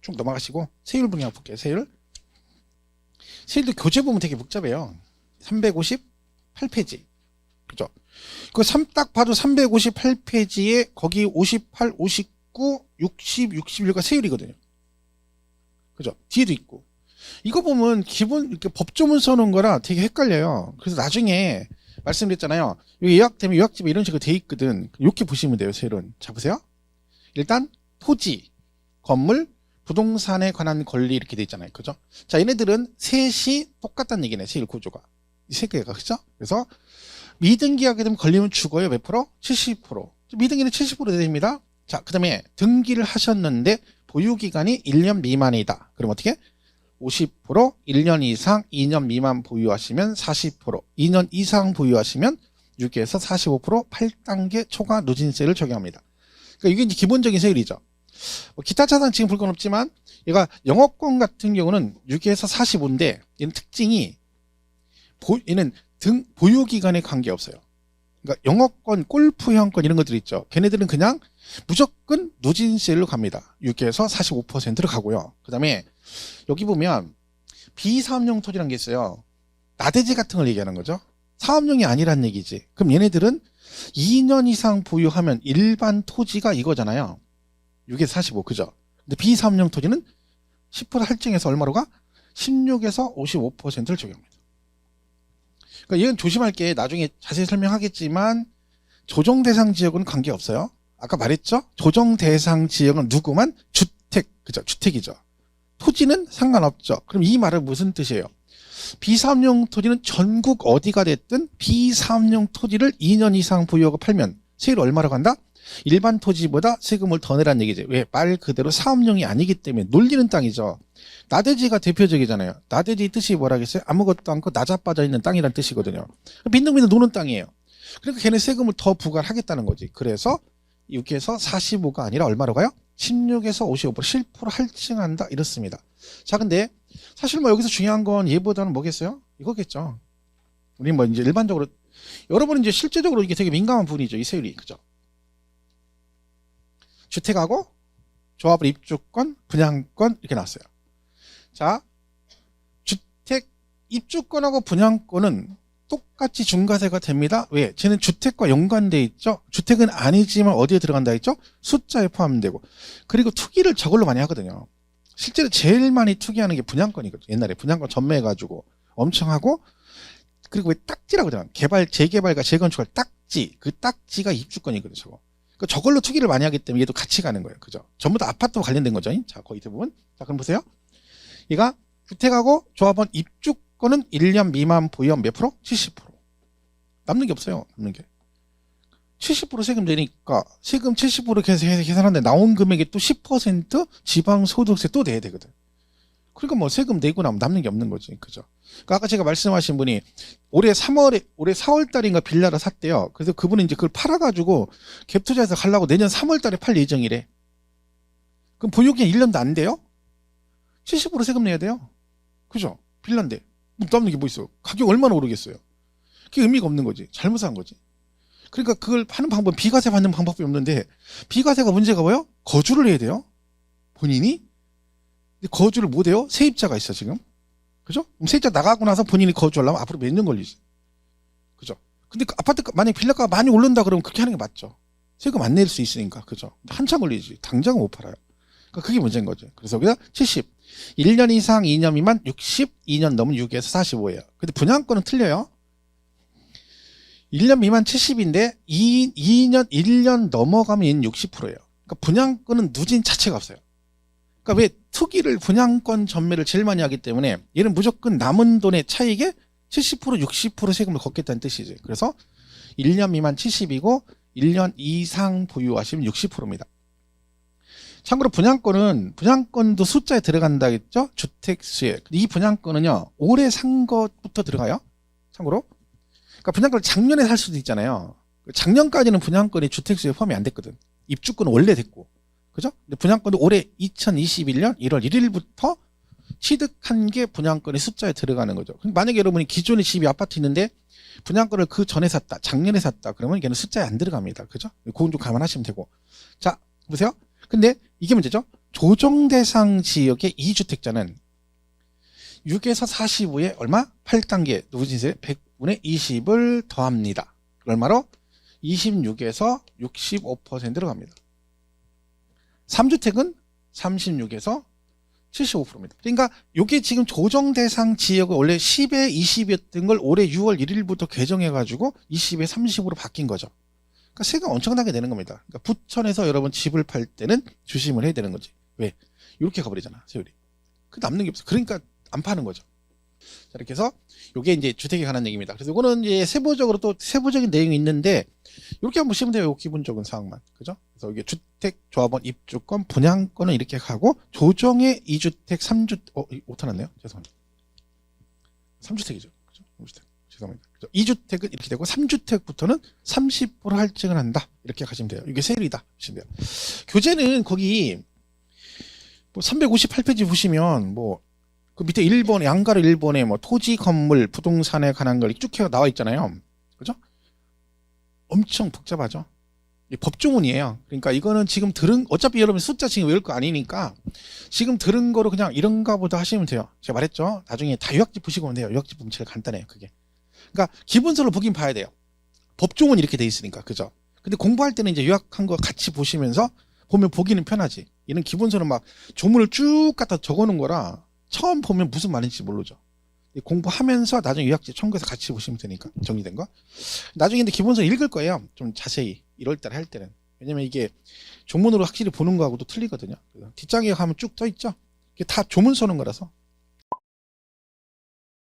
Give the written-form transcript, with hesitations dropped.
쭉 넘어가시고 세율 분량 볼게요. 세율도 교재 보면 되게 복잡해요. 358페이지. 그죠? 딱 봐도 358페이지에 거기 58, 59, 60, 61가 세율이거든요. 그죠? 뒤에도 있고. 이거 보면 기본 이렇게 법조문 써놓은 거라 되게 헷갈려요. 그래서 나중에 말씀드렸잖아요. 여기 요약되면 요약집에 이런 식으로 돼 있거든. 이렇게 보시면 돼요. 세율은. 자, 보세요. 일단 토지, 건물, 부동산에 관한 권리 이렇게 돼 있잖아요. 그죠? 자, 얘네들은 셋이 똑같다는 얘기네. 세율 구조가. 이 세 개가. 그죠? 그래서 미등기 하게 되면 걸리면 죽어요. 몇 프로? 70%. 미등기는 70% 됩니다. 자, 그 다음에 등기를 하셨는데 보유기간이 1년 미만이다. 그럼 어떻게? 50%, 1년 이상, 2년 미만 보유하시면 40%, 2년 이상 보유하시면 6에서 45% 8단계 초과 누진세를 적용합니다. 그러니까 이게 이제 기본적인 세율이죠. 기타 자산 지금 볼 건 없지만 얘가 영업권 같은 경우는 6에서 45인데 얘는 특징이 얘는 보유기간에 관계없어요. 그러니까 영업권, 골프형권 이런 것들 있죠. 걔네들은 그냥 무조건 누진세로 갑니다. 6에서 45%로 가고요. 그 다음에 여기 보면 비사업용 토지라는 게 있어요. 나대지 같은 걸 얘기하는 거죠. 사업용이 아니란 얘기지. 그럼 얘네들은 2년 이상 보유하면 일반 토지가 이거잖아요. 6에서 45, 그죠? 근데 비사업용 토지는 10% 할증해서 얼마로 가? 16에서 55%를 적용합니다. 그러니까 이건 조심할 게 나중에 자세히 설명하겠지만 조정 대상 지역은 관계없어요. 아까 말했죠? 조정 대상 지역은 누구만? 주택, 그죠? 주택이죠. 토지는 상관없죠. 그럼 이 말은 무슨 뜻이에요? 비사업용 토지는 전국 어디가 됐든 비사업용 토지를 2년 이상 보유하고 팔면 세율 얼마로 간다? 일반 토지보다 세금을 더 내라는 얘기죠. 왜? 말 그대로 사업용이 아니기 때문에 놀리는 땅이죠. 나대지가 대표적이잖아요. 나대지 뜻이 뭐라겠어요? 아무것도 않고 나자빠져 있는 땅이란 뜻이거든요. 빈둥빈둥 노는 땅이에요. 그러니까 걔네 세금을 더 부과를 하겠다는 거지. 그래서 6에서 45가 아니라 얼마로 가요? 16에서 55% 10% 할증한다 이렇습니다. 자, 근데 사실 뭐 여기서 중요한 건 얘보다는 뭐겠어요? 이거겠죠. 우리 뭐 이제 일반적으로 여러분 이제 실제적으로 이게 되게 민감한 부분이죠. 이 세율이. 그죠? 주택하고 조합을 입주권, 분양권 이렇게 나왔어요. 자, 주택 입주권하고 분양권은 똑같이 중과세가 됩니다. 왜? 쟤는 주택과 연관돼 있죠. 주택은 아니지만 어디에 들어간다 했죠? 숫자에 포함되고. 그리고 투기를 저걸로 많이 하거든요. 실제로 제일 많이 투기하는 게 분양권이거든요. 옛날에 분양권 전매해가지고 엄청 하고, 그리고 왜 딱지라고 하잖아요. 재개발과 재건축할 딱지. 그 딱지가 입주권이거든요. 저거. 그러니까 저걸로 투기를 많이 하기 때문에 얘도 같이 가는 거예요. 그죠? 전부 다 아파트와 관련된 거죠. 자, 거의 대부분. 자, 그럼 보세요. 얘가 주택하고 조합원 입주권은 1년 미만 보유한 몇 프로? 70%. 남는 게 없어요. 남는 게. 70% 세금 내니까 세금 70% 계산하는데 나온 금액에 또 10% 지방소득세 또 내야 되거든. 그러니까 뭐 세금 내고 나면 남는 게 없는 거지. 그죠? 그러니까 아까 제가 말씀하신 분이 올해 4월 달인가 빌라를 샀대요. 그래서 그분은 이제 그걸 팔아가지고 갭 투자해서 가려고 내년 3월 달에 팔 예정이래. 그럼 보유기간 1년도 안 돼요? 70% 세금 내야 돼요. 그죠? 빌라인데. 남는 게 뭐 있어? 가격 얼마나 오르겠어요? 그게 의미가 없는 거지. 잘못한 거지. 그러니까 그걸 파는 방법은 비과세 받는 방법이 없는데 비과세가 문제가 뭐예요? 거주를 해야 돼요. 본인이. 근데 거주를 못 해요? 세입자가 있어 지금. 그죠? 그럼 세입자 나가고 나서 본인이 거주하려면 앞으로 몇 년 걸리지. 그죠? 근데 그 아파트 만약에 빌라가가 많이 오른다 그러면 그렇게 하는 게 맞죠. 세금 안 낼 수 있으니까. 그죠? 한참 걸리지. 당장은 못 팔아요. 그러니까 그게 문제인 거죠. 그래서 여기다 70. 1년 이상 2년 미만 60, 2년 넘으면 6에서 45예요. 근데 분양권은 틀려요. 1년 미만 70인데 1년 넘어가면 얘는 60%예요. 그러니까 분양권은 누진 자체가 없어요. 그러니까 왜 투기를 분양권 전매를 제일 많이 하기 때문에 얘는 무조건 남은 돈의 차익에 70%, 60% 세금을 걷겠다는 뜻이지. 그래서 1년 미만 70이고 1년 이상 보유하시면 60%입니다. 참고로 분양권도 숫자에 들어간다 했죠? 주택수에. 이 분양권은요, 올해 산 것부터 들어가요. 참고로. 그러니까 분양권을 작년에 살 수도 있잖아요. 작년까지는 분양권이 주택수에 포함이 안 됐거든. 입주권은 원래 됐고. 그죠? 근데 분양권도 올해 2021년 1월 1일부터 취득한 게 분양권의 숫자에 들어가는 거죠. 만약에 여러분이 기존에 집이 아파트 있는데 분양권을 그 전에 샀다, 작년에 샀다, 그러면 걔는 숫자에 안 들어갑니다. 그죠? 그건 좀 감안하시면 되고. 자, 보세요. 근데 이게 문제죠. 조정 대상 지역의 2주택자는 6에서 45에 얼마? 8단계 누구진세 100분의 20을 더합니다. 얼마로? 26에서 65%로 갑니다. 3주택은 36에서 75%입니다. 그러니까 이게 지금 조정 대상 지역은 원래 10에 20이었던 걸 올해 6월 1일부터 개정해가지고 20에 30으로 바뀐 거죠. 그러니까 세가 엄청나게 내는 겁니다. 그러니까 부천에서 여러분 집을 팔 때는 조심을 해야 되는 거지. 왜? 이렇게 가버리잖아, 세율이. 그 남는 게 없어. 그러니까 안 파는 거죠. 자, 이렇게 해서 이게 이제 주택에 관한 얘기입니다. 그래서 이거는 이제 세부적으로 또 세부적인 내용이 있는데 이렇게 한번 보시면 돼요. 요 기본적인 사항만. 그죠? 그래서 이게 주택조합원 입주권, 분양권은 이렇게 가고 조정의 2주택, 3주택, 오타 났네요. 죄송합니다. 3주택이죠. 그죠? 3주택. 죄송합니다. 2주택은 이렇게 되고 3주택부터는 30% 할증을 한다. 이렇게 가시면 돼요. 이게 세율이다. 보시면 돼요. 교재는 거기 뭐 358페이지 보시면 뭐 그 밑에 1번에 양가로 1번에 뭐 토지, 건물, 부동산에 관한 걸 쭉 나와 있잖아요. 그죠? 엄청 복잡하죠. 법조문이에요. 그러니까 이거는 지금 들은 어차피 여러분 숫자 지금 외울 거 아니니까 지금 들은 거로 그냥 이런가 보다 하시면 돼요. 제가 말했죠. 나중에 다 요약집 보시고 오면 돼요. 요약집 보면 제일 간단해요. 그게. 그러니까 기본서로 보긴 봐야 돼요. 법조문 이렇게 돼 있으니까. 그죠? 근데 공부할 때는 이제 요약한 거 같이 보시면서 보면 보기는 편하지. 얘는 기본서는 막 조문을 쭉 갖다 적어 놓은 거라 처음 보면 무슨 말인지 모르죠. 공부하면서 나중에 요약집 첨부해서 같이 보시면 되니까 정리된 거. 나중에 근데 기본서 읽을 거예요. 좀 자세히 1월달에 할 때는. 왜냐면 이게 조문으로 확실히 보는 거하고도 틀리거든요. 뒷장에 가면 쭉 떠 있죠. 이게 다 조문 써는 거라서